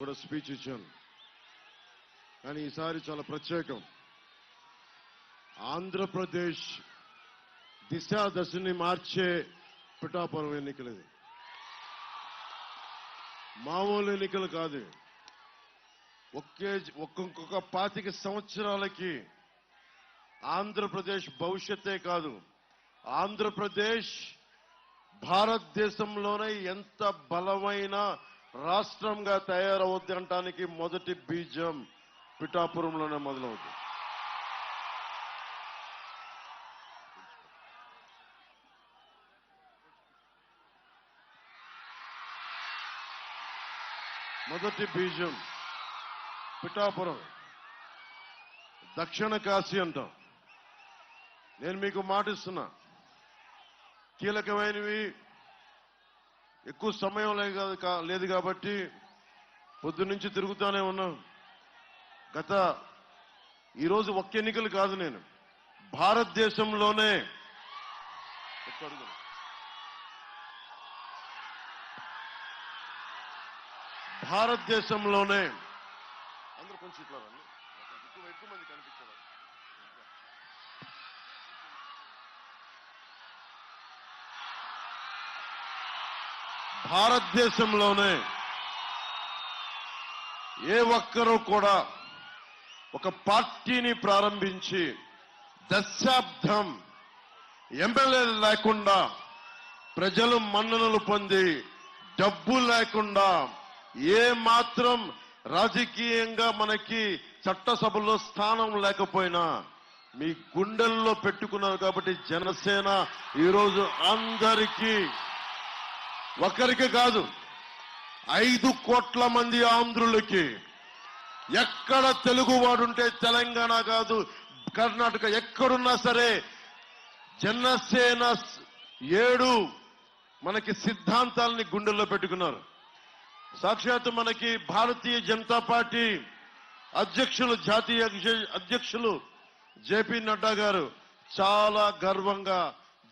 కూడా స్పీచ్ ఇచ్చాను. కానీ ఈసారి చాలా ప్రత్యేకం. ఆంధ్రప్రదేశ్ దశని మార్చే పిఠాపురం ఎన్నికలు. ఇది మామూలు ఎన్నికలు కాదు. ఒక్కొక్క 25 సంవత్సరాలకి ఆంధ్రప్రదేశ్ భవిష్యత్తే కాదు, ఆంధ్రప్రదేశ్ భారతదేశంలోనే ఎంత బలమైన రాష్ట్రంగా తయారవుద్ది అనడానికి మొదటి బీజం పిఠాపురంలోనే మొదలవుతుంది. మొదటి బీజం పిఠాపురం, దక్షిణ కాశీ అంటాం. నేను మీకు మాటిస్తున్నా, కీలకమైనవి ఎక్కువ సమయం లేదు కాబట్టి పొద్దున్నుంచి తిరుగుతానే ఉన్నాం. ఈరోజు ఒక్క ఎన్నికలు కాదు, నేను భారతదేశంలోనే అందరూ కొంచెం ఇట్లా రండి, ఎక్కువ మంది కనిపించారు. భారతదేశంలోనే ఏ ఒక్కరూ కూడా ఒక పార్టీని ప్రారంభించి దశాబ్దం ఎమ్మెల్యేలు లేకుండా, ప్రజలు మన్ననలు పొంది, డబ్బు లేకుండా, ఏ మాత్రం రాజకీయంగా మనకి చట్టసభలో స్థానం లేకపోయినా మీ గుండెల్లో పెట్టుకున్నారు. కాబట్టి జనసేన ఈరోజు అందరికీ, ఒకరికి కాదు 5 కోట్ల మంది ఆంధ్రులకి, ఎక్కడ తెలుగువాడుంటే తెలంగాణ కాదు కర్ణాటక ఎక్కడున్నా సరే జనసేన 7 మనకి సిద్ధాంతాలని గుండెల్లో పెట్టుకున్నారు. సాక్షాత్తు మనకి భారతీయ జనతా పార్టీ అధ్యక్షులు, జాతీయ అధ్యక్షులు జేపీ నడ్డా గారు చాలా గర్వంగా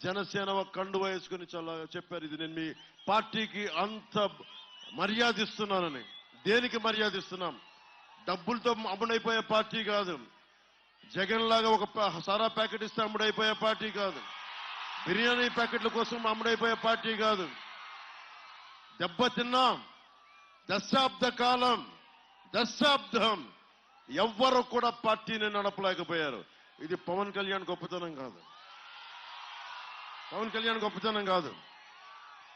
జనసేన కండువ వేసుకుని చాలా చెప్పారు. ఇది నేను మీ పార్టీకి అంత మర్యాదిస్తున్నానని. దేనికి మర్యాదిస్తున్నాం? డబ్బులతో అమ్ముడైపోయే పార్టీ కాదు. జగన్ లాగా ఒక సారా ప్యాకెట్ ఇస్తే అమ్ముడైపోయే పార్టీ కాదు. బిర్యానీ ప్యాకెట్ల కోసం అమ్ముడైపోయే పార్టీ కాదు. దెబ్బతిన్నాం. దశాబ్దం ఎవ్వరూ కూడా పార్టీని నడపలేకపోయారు. ఇది పవన్ కళ్యాణ్ గొప్పతనం కాదు.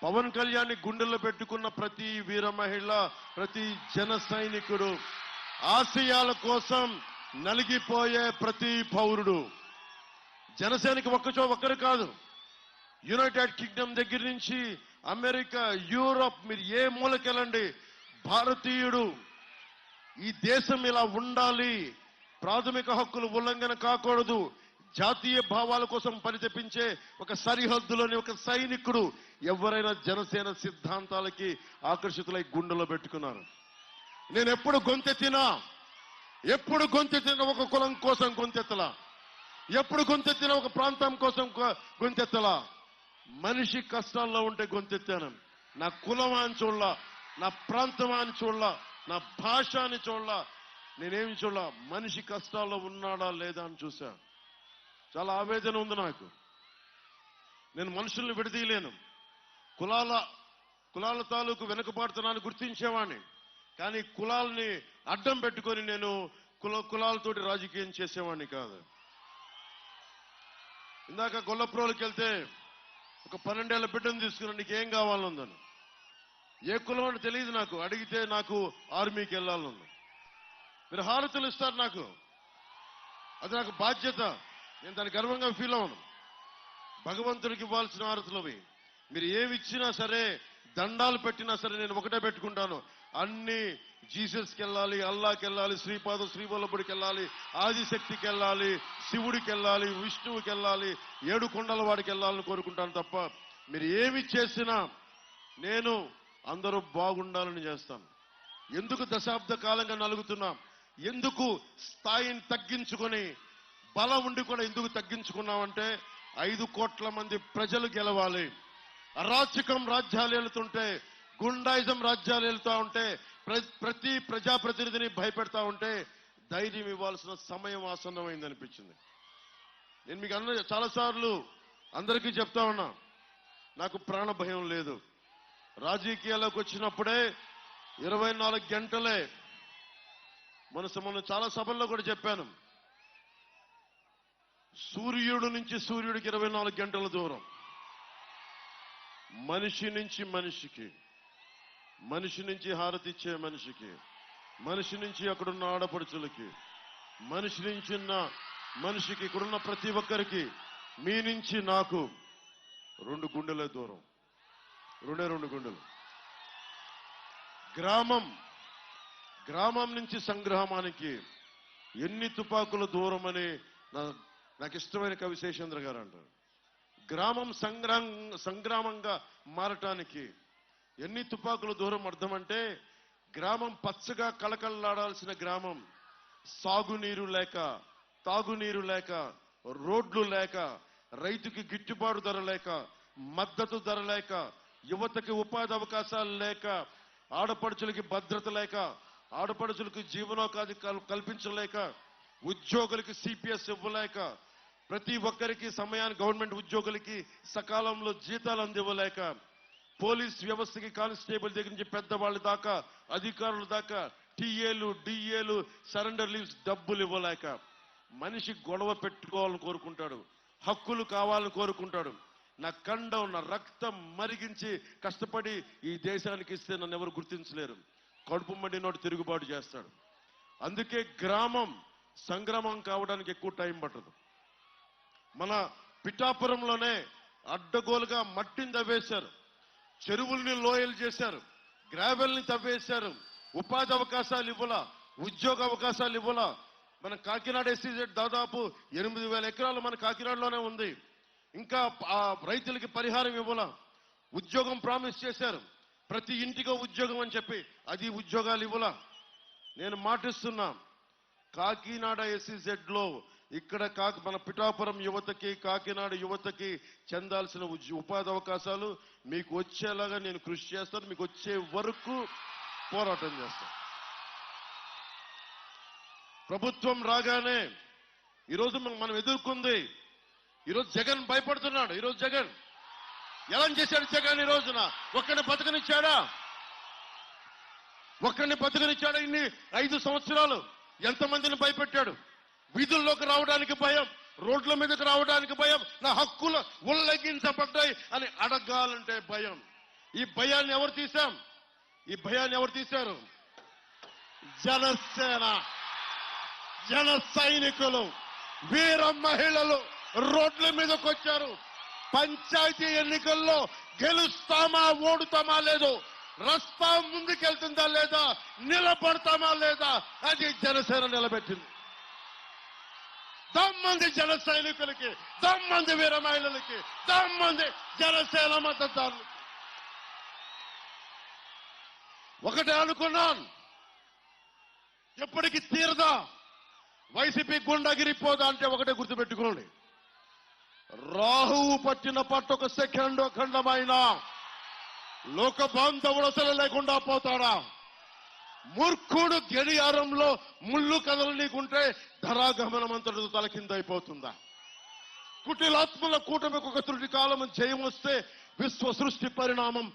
పవన్ కళ్యాణ్ గుండెల్లో పెట్టుకున్న ప్రతి వీర మహిళ, ప్రతి జన సైనికుడు, ఆశయాల కోసం నలిగిపోయే ప్రతి పౌరుడు, జనసేనకి ఒక్కరు కాదు, యునైటెడ్ కింగ్డమ్ దగ్గర నుంచి అమెరికా, యూరోప్, మీరు ఏ మూలకెళ్ళండి, భారతీయుడు ఈ దేశం ఇలా ఉండాలి, ప్రాథమిక హక్కులు ఉల్లంఘన కాకూడదు, జాతీయ భావాల కోసం పరితపించే ఒక సరిహద్దులోని ఒక సైనికుడు ఎవరైనా జనసేన సిద్ధాంతాలకి ఆకర్షితులై గుండెలో పెట్టుకున్నారు. నేను ఎప్పుడు గొంతెత్తినా ఒక కులం కోసం గొంతెత్తలా, ఎప్పుడు గొంతెత్తినా ఒక ప్రాంతం కోసం గొంతెత్తలా. మనిషి కష్టాల్లో ఉంటే గొంతెత్తాను. నా కులం అని చూడలా, నా ప్రాంతం అని చూడలా, నా భాష అని చూడలా, నేనేమి చూడలా, మనిషి కష్టాల్లో ఉన్నాడా లేదా అని చూశా. చాలా ఆవేదన ఉంది నాకు. నేను మనుషుల్ని విడదీయలేను. కులాల తాలూకు వెనుకబాటుతనాన్ని గుర్తించేవాడిని. కానీ కులాలని అడ్డం పెట్టుకొని నేను కులాలతోటి రాజకీయం చేసేవాడిని కాదు. ఇందాక గొల్లప్రోలకి వెళ్తే ఒక 12 ఏళ్ల బిడ్డను తీసుకుని నీకు ఏం కావాలనుందని, ఏ కులం అని తెలియదు నాకు, అడిగితే నాకు ఆర్మీకి వెళ్ళాలనుంది. మీరు హారతులు ఇస్తారు నాకు, అది నాకు బాధ్యత, నేను దాన్ని గర్వంగా ఫీల్ అవును. భగవంతుడికి ఇవ్వాల్సిన హారతులు అవి. మీరు ఏమి ఇచ్చినా సరే, దండాలు పెట్టినా సరే నేను ఒకటే పెట్టుకుంటాను, అన్ని జీసస్కి వెళ్ళాలి, అల్లాకి వెళ్ళాలి, శ్రీవల్లభుడికి వెళ్ళాలి, ఆదిశక్తికి వెళ్ళాలి, శివుడికి వెళ్ళాలి, విష్ణువుకి వెళ్ళాలి, 7 కొండల వాడికి వెళ్ళాలని కోరుకుంటాను తప్ప మీరు ఏమి చేసినా నేను అందరూ బాగుండాలని చేస్తాను. ఎందుకు దశాబ్ద కాలంగా నలుగుతున్నాం? ఎందుకు స్థాయిని తగ్గించుకొని, బలం ఉండి కూడా ఎందుకు తగ్గించుకున్నామంటే 5 కోట్ల మంది ప్రజలు గెలవాలి. అరాచకం రాజ్యాలు ఏలుతుంటే, గుండాయిజం రాజ్యాలు ఏలుతా ఉంటే ప్రతి ప్రజాప్రతినిధిని భయపెడతా ఉంటే ధైర్యం ఇవ్వాల్సిన సమయం ఆసన్నమైంది అనిపించింది. నేను మీకు చాలాసార్లు అందరికీ చెప్తా ఉన్నా, నాకు ప్రాణ భయం లేదు. రాజకీయాల్లోకి వచ్చినప్పుడే 24 గంటలే మనం చాలా సభల్లో కూడా చెప్పాను, సూర్యుడు నుంచి సూర్యుడికి 24 గంటల దూరం. మనిషి నుంచి మనిషికి, మనిషి నుంచి హారతిచ్చే మనిషికి, మనిషి నుంచి అక్కడున్న ఆడపడుచులకి, మనిషి నుంచి మనిషికి, ఇక్కడున్న ప్రతి ఒక్కరికి, మీ నుంచి నాకు 2 గుండెల దూరం, 2 గుండెలు. గ్రామం నుంచి సంగ్రామానికి ఎన్ని తుపాకుల దూరం అని నాకు ఇష్టమైన కవి శేషేంద్ర గారు అంటారు. గ్రామం సంగ్రామంగా మారటానికి ఎన్ని తుపాకుల దూరం అర్థం అంటే, గ్రామం పచ్చగా కళకళలాడాల్సిన గ్రామం సాగునీరు లేక, తాగునీరు లేక, రోడ్లు లేక, రైతుకి గిట్టుబాటు ధర లేక, మద్దతు ధర లేక, యువతకి ఉపాధి అవకాశాలు లేక, ఆడపడుచులకి భద్రత లేక, ఆడపడుచులకు జీవనోపాధి కల్పించలేక, ఉద్యోగులకి సిపిఎస్ ఇవ్వలేక, ప్రతి ఒక్కరికి సమయానికి గవర్నమెంట్ ఉద్యోగులకి సకాలంలో జీతాలు అందివ్వలేక, పోలీస్ వ్యవస్థకి కానిస్టేబుల్ దగ్గర నుంచి పెద్దవాళ్ళ దాకా, అధికారుల దాకా, టీఏలు డిఏలు సరెండర్ లీవ్స్ డబ్బులు ఇవ్వలేక, మనిషి గొడవ పెట్టుకోవాలని కోరుకుంటాడు, హక్కులు కావాలని కోరుకుంటాడు. నా కండం, నా రక్తం మరిగించి కష్టపడి ఈ దేశానికి ఇస్తే నన్ను ఎవరు గుర్తించలేరు. కడుపు మండినోడు తిరుగుబాటు చేస్తాడు. అందుకే గ్రామం సంగ్రామం కావడానికి ఎక్కువ టైం పట్టదు. మన పిఠాపురంలోనే అడ్డగోలుగా మట్టిని తవ్వేశారు, చెరువుల్ని లోయలు చేశారు, గ్రావెల్ని తవ్వేశారు, ఉపాధి అవకాశాలు ఇవ్వలా, ఉద్యోగ అవకాశాలు ఇవ్వలా. మన కాకినాడ ఎస్సీజెడ్ దాదాపు 8,000 ఎకరాలు మన కాకినాడలోనే ఉంది. ఇంకా ఆ రైతులకి పరిహారం ఇవ్వాల, ఉద్యోగం ప్రామిస్ చేశారు, ప్రతి ఇంటికో ఉద్యోగం అని చెప్పి అది ఉద్యోగాలు ఇవ్వాల. నేను మాటిస్తున్నా, కాకినాడ ఎస్సీజెడ్ లో ఇక్కడ మన పిఠాపురం యువతకి, కాకినాడ యువతకి చెందాల్సిన ఉపాధి అవకాశాలు మీకు వచ్చేలాగా నేను కృషి చేస్తాను. మీకు వచ్చే వరకు పోరాటం చేస్తాను. ప్రభుత్వం రాగానే ఈరోజు మనం ఎదుర్కొంది, ఈరోజు జగన్ భయపడుతున్నాడు. ఈరోజు జగన్ ఎలా చేశాడు? జగన్ ఈ రోజున ఒక్కడిని బతకనిచ్చాడా? ఒక్కడిని బతకనిచ్చాడా? ఇన్ని 5 సంవత్సరాలు ఎంతమందిని భయపెట్టాడు? వీధుల్లోకి రావడానికి భయం, రోడ్ల మీదకి రావడానికి భయం, నా హక్కులు ఉల్లంఘించబడ్డాయి అని అడగాలంటే భయం. ఈ భయాన్ని ఎవరు తీశాం? ఈ భయాన్ని ఎవరు తీశారు? జనసేన, జన సైనికులు, వీర మహిళలు రోడ్ల మీదకి వచ్చారు. పంచాయతీ ఎన్నికల్లో గెలుస్తామా ఓడుతామా లేదు, రస్తా ముందుకెళ్తుందా లేదా, నిలబడతామా లేదా, అది జనసేన నిలబెట్టింది. దమ్మంది జన సైనికులకి, దమ్మంది వీర మహిళలకి, దమ్మంది జనసేన మద్దతుదారులకి. ఒకటే అనుకున్నాను, ఎప్పటికీ తీరదా, వైసీపీ గుండగిరిపోదా అంటే ఒకటే గుర్తుపెట్టుకోండి, రాహువు పట్టిన పట్టు ఒక సెకండ్ ఖండమైన లోక బాంధవుడు అసలు లేకుండా పోతాడా? మూర్ఖుడు గడియారంలో ముళ్ళు కదలనీకుంటే ధరాగమనం అంతటితో తలకిందైపోతుందా? కుటిలాత్మల కూటమికి ఒక త్రుటి కాలం జయం వస్తే విశ్వ సృష్టి పరిణామం